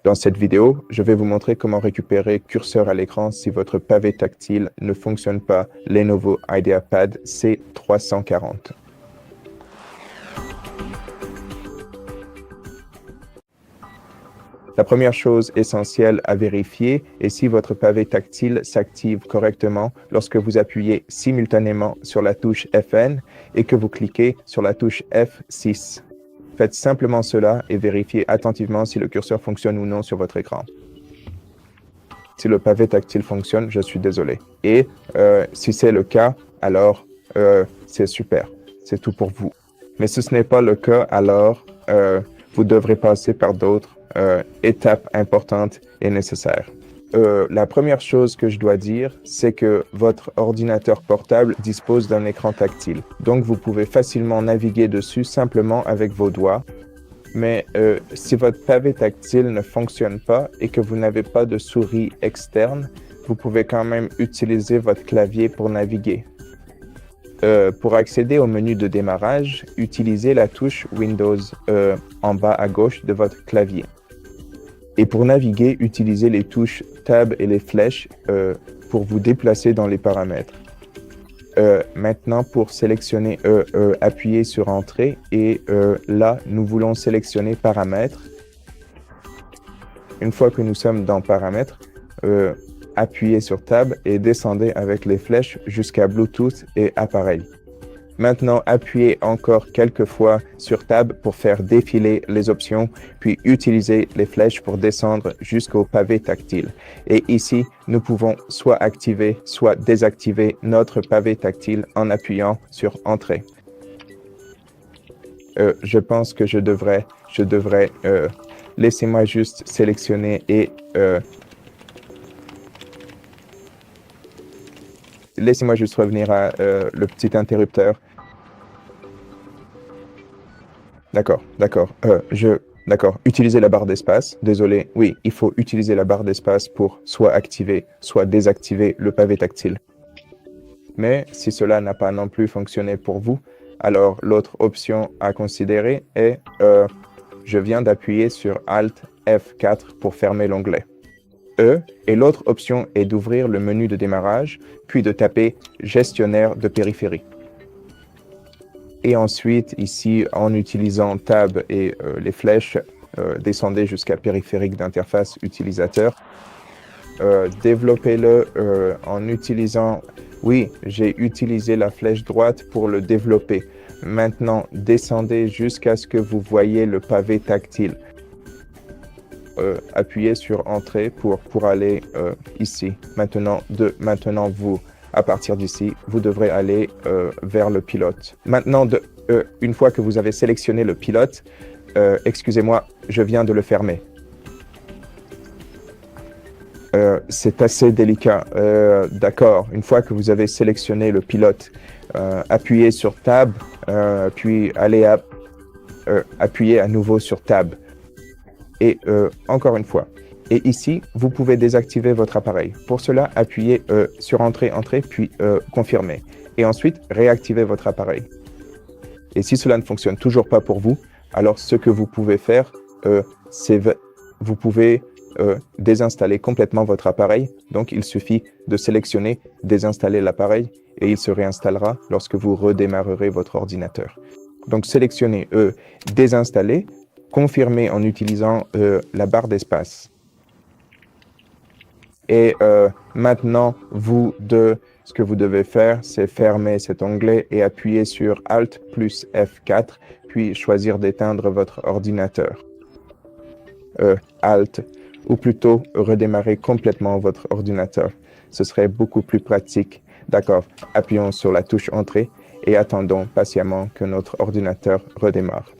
Dans cette vidéo, je vais vous montrer comment récupérer curseur à l'écran si votre pavé tactile ne fonctionne pas Lenovo IdeaPad C340. La première chose essentielle à vérifier est si votre pavé tactile s'active correctement lorsque vous appuyez simultanément sur la touche FN et que vous cliquez sur la touche F6. Faites simplement cela et vérifiez attentivement si le curseur fonctionne ou non sur votre écran. Si le pavé tactile fonctionne, je suis désolé. Et si c'est le cas, alors c'est super. C'est tout pour vous. Mais si ce n'est pas le cas, alors vous devrez passer par d'autres étapes importantes et nécessaires. La première chose que je dois dire, c'est que votre ordinateur portable dispose d'un écran tactile. Donc, vous pouvez facilement naviguer dessus simplement avec vos doigts. Mais si votre pavé tactile ne fonctionne pas et que vous n'avez pas de souris externe, vous pouvez quand même utiliser votre clavier pour naviguer. Pour accéder au menu de démarrage, utilisez la touche Windows en bas à gauche de votre clavier. Et pour naviguer, utilisez les touches Tab et les flèches pour vous déplacer dans les paramètres. Maintenant, pour sélectionner, appuyez sur Entrée et là, nous voulons sélectionner Paramètres. Une fois que nous sommes dans Paramètres, appuyez sur Tab et descendez avec les flèches jusqu'à Bluetooth et Appareil. Maintenant, appuyez encore quelques fois sur Tab pour faire défiler les options, puis utilisez les flèches pour descendre jusqu'au pavé tactile. Et ici, nous pouvons soit activer, soit désactiver notre pavé tactile en appuyant sur Entrée. Je pense que je devrais laissez-moi juste sélectionner et laissez-moi juste revenir à le petit interrupteur. D'accord. D'accord. Utilisez la barre d'espace. Désolé. Oui, il faut utiliser la barre d'espace pour soit activer, soit désactiver le pavé tactile. Mais si cela n'a pas non plus fonctionné pour vous, alors l'autre option à considérer est je viens d'appuyer sur Alt F4 pour fermer l'onglet. Et l'autre option est d'ouvrir le menu de démarrage, puis de taper Gestionnaire de périphérie. Et ensuite, ici, en utilisant Tab et les flèches, descendez jusqu'à Périphérique d'interface utilisateur. Développez-le en utilisant... Oui, j'ai utilisé la flèche droite pour le développer. Maintenant, descendez jusqu'à ce que vous voyez le pavé tactile. Appuyez sur Entrée pour aller ici. Maintenant, vous... À partir d'ici, vous devrez aller vers le pilote. Maintenant, une fois que vous avez sélectionné le pilote, excusez-moi, je viens de le fermer. C'est assez délicat. D'accord, une fois que vous avez sélectionné le pilote, appuyez sur Tab, puis appuyez à nouveau sur Tab. Et encore une fois. Et ici, vous pouvez désactiver votre appareil. Pour cela, appuyez sur Entrée, puis Confirmer. Et ensuite, réactivez votre appareil. Et si cela ne fonctionne toujours pas pour vous, alors ce que vous pouvez faire, c'est vous pouvez désinstaller complètement votre appareil. Donc, il suffit de sélectionner désinstaller l'appareil et il se réinstallera lorsque vous redémarrerez votre ordinateur. Donc, sélectionnez désinstaller, confirmer en utilisant la barre d'espace. Et maintenant, ce que vous devez faire, c'est fermer cet onglet et appuyer sur Alt plus F4, puis choisir d'éteindre votre ordinateur. Alt, ou plutôt redémarrer complètement votre ordinateur. Ce serait beaucoup plus pratique. D'accord, appuyons sur la touche Entrée et attendons patiemment que notre ordinateur redémarre.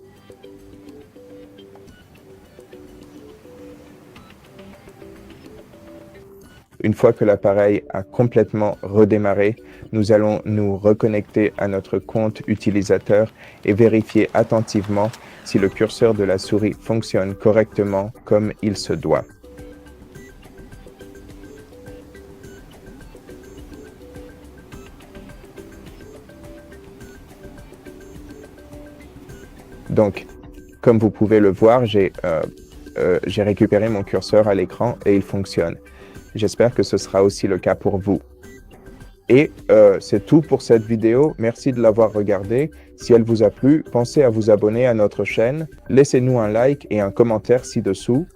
Une fois que l'appareil a complètement redémarré, nous allons nous reconnecter à notre compte utilisateur et vérifier attentivement si le curseur de la souris fonctionne correctement comme il se doit. Donc, comme vous pouvez le voir, j'ai j'ai récupéré mon curseur à l'écran et il fonctionne. J'espère que ce sera aussi le cas pour vous. Et c'est tout pour cette vidéo. Merci de l'avoir regardée. Si elle vous a plu, pensez à vous abonner à notre chaîne. Laissez-nous un like et un commentaire ci-dessous.